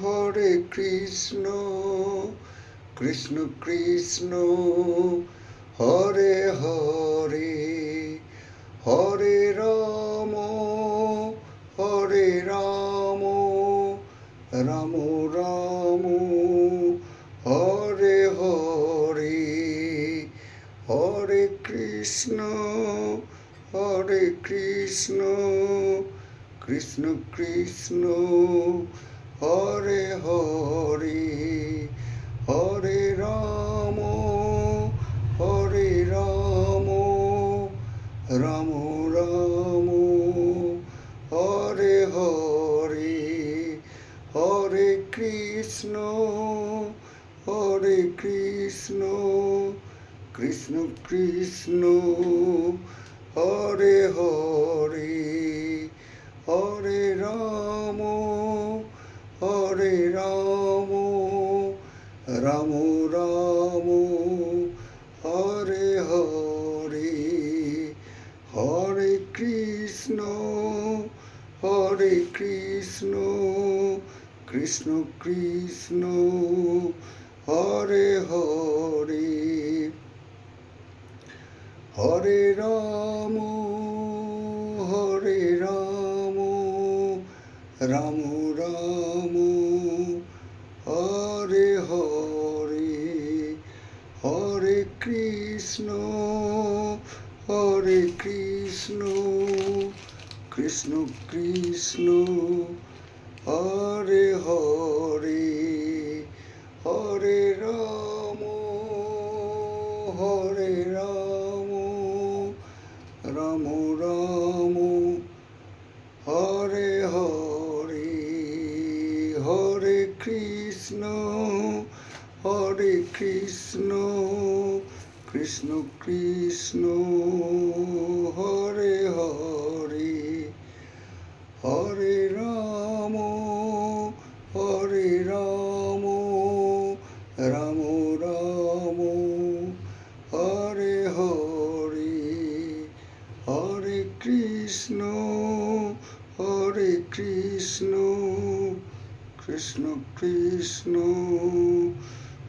Hare Krishna Krishna Krishna Hare Hare Hare Ram Ram Ram Hare Hare Hare Krishna Krishna Krishna Hare Hare Hare Ram Ram Ram Hare Hare Hare Krishna Krishna Krishna Hare Hare Hare Ram Ram Ram Hare Hare Hare Krishna Krishna Krishna Hare Hare Hare Ram Ram Ram Hare Hare Hare Krishna Krishna Krishna Hare Hare Hare Ram Ram Ram Hare Hare Hare Krishna Krishna Krishna Hare Hare Hare Ram Ram Ram Hare Hare Hare Krishna Krishna Krishna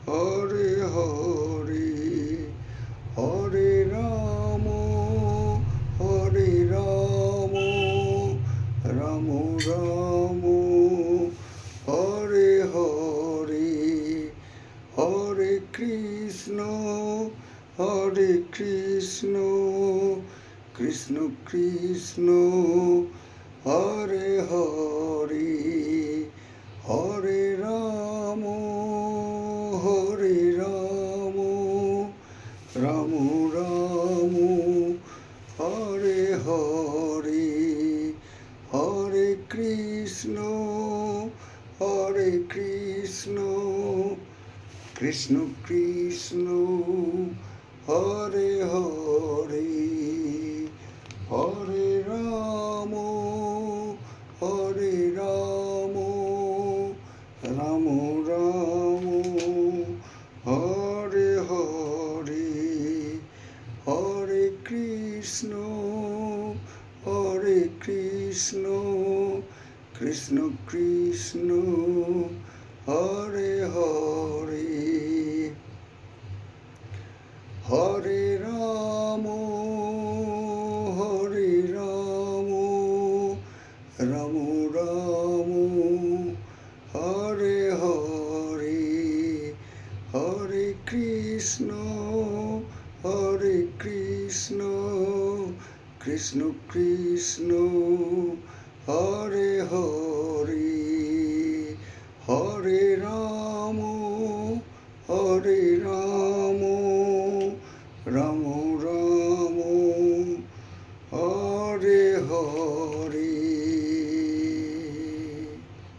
Hare Hare Hare Ram Ram Ram Hare Hare Hare Krishna Krishna Krishna Hare Hare Hare Ram Ram Ram Hare Hare Hare Krishna Krishna Krishna Hare Hare Hare Ram Ram Ram Hare Hare Hare Krishna Krishna Krishna Hare Hare Hare Ram Ram Ram Hare Hare Hare Krishna Krishna Krishna Hare Hare Hare Ram